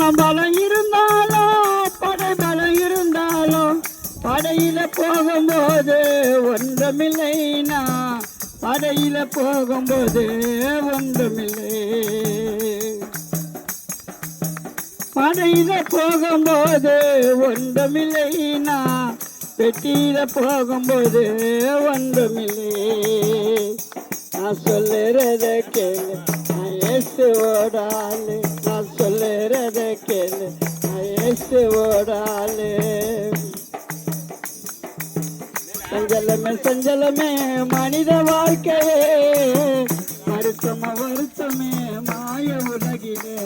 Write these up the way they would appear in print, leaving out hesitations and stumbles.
பணபலம் இருந்தாலும் படைபலம் இருந்தாலும் படையில போகும்போது ஒன்றுமில்லைனா படையில போகும்போது ஒன்றுமில்லை படையில போகும்போது ஒன்றுமில்லைனா வெட்டியில போகும்போது ஒன்றுமில்லை நான் சொல்லுறத கேளு நான் இயேசுவோடாளு நான் சொல்லுறத கேளு நான் இயேசுவோடாளு சஞ்சலமே சஞ்சலமே மனித வாழ்க்கையே வருத்தமே மாய உலகிலே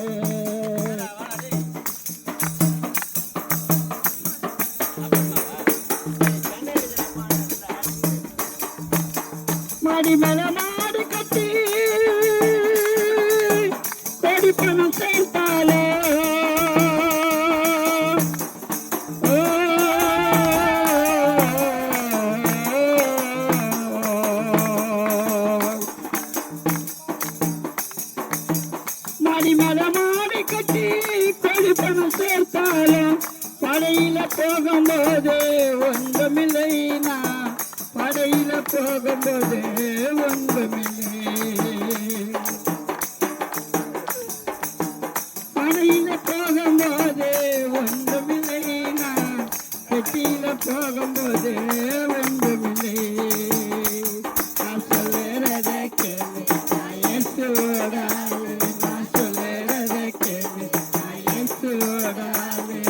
மாடி மேல மாடு கட்டி கோடி பணம் சேர்த்தாலே மாடி மேல மாடு கட்டி கோடி பணம் சேர்த்தாலும் படையில போகும்போது ஒன்றுமில்லைனா படையில போகும்போது ஒன்றுமில்லை படையில போகும்போது ஒன்றுமில்லைனா வெட்டியில போகும்போது ஒன்றுமில்லை நான் சொல்லுறத கேளு நான் இயேசுவோடாளு நான் சொல்லுறத கேளு நான் இயேசுவோடாளு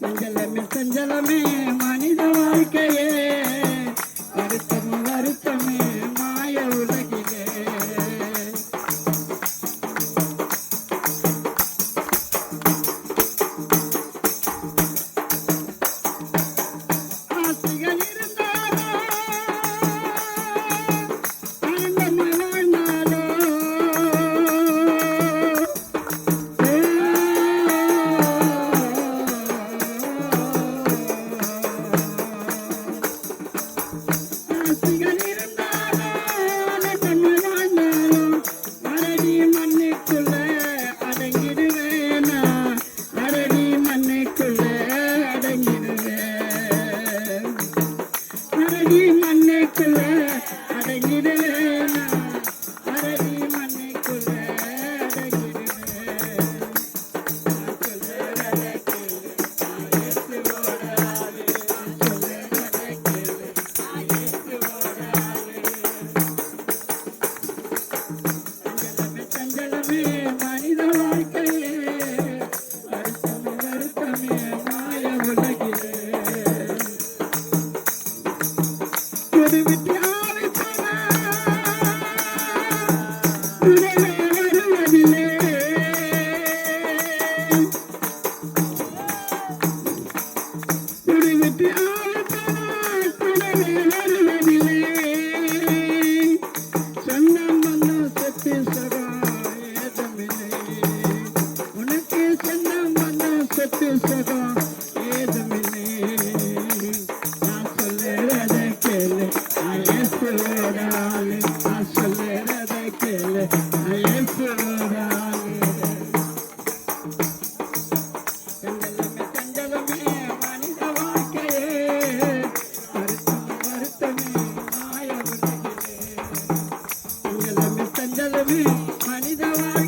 சஞ்சலமே சஞ்சலமே மனித வாழ்க்கையே வருத்தமே மாய உலகிலே ஆசைகள் இருந்தாலோ ஆனந்தமாய் வாழ்ந்தாலோ ஆசைகள் இருந்தாலோ ஆனந்தமாய் வாழ்ந்தாலோ அரடி மண்ணுக்குள்ள அடங்கிடுவேனா அரடி மண்ணுக்குள்ள அடங்கிடுவேன் அரடி மண்ணுக்குள்ள அடங்கிடுவேனா அரடி மண்ணுக்குள்ள அடங்கிடுவேன் நான் சொல்லுறத கேளு நான் இயேசுவோடாளு நான் சொல்லுறத கேளு நான் இயேசுவோடாளு சஞ்சலமே சஞ்சலமே மனித வாழ்க்கையே வருத்தமே மாய உலகிலே ஒரு விட்டு ஆவி போனா உடனே வருவதில்லை ஒரு விட்டு ஆவி போனா உடனே வருவதில்லை சொந்தம் பந்தம் சொத்து சுகம் ஏதுமில்லை உனக்கு சொந்தம் பந்தம் சொத்து சுகம் ஏதுமில்லை நான் சொல்லுறத கேளு நான் இயேசுவோடாளு நான் சொல்லுறத கேளு நான் இயேசுவோடாளு சஞ்சலமே சஞ்சலமே மனித வாழ்க்கையே வருத்தமே மாய உலகிலே சஞ்சலமே சஞ்சலமே மனித வாழ்க்கை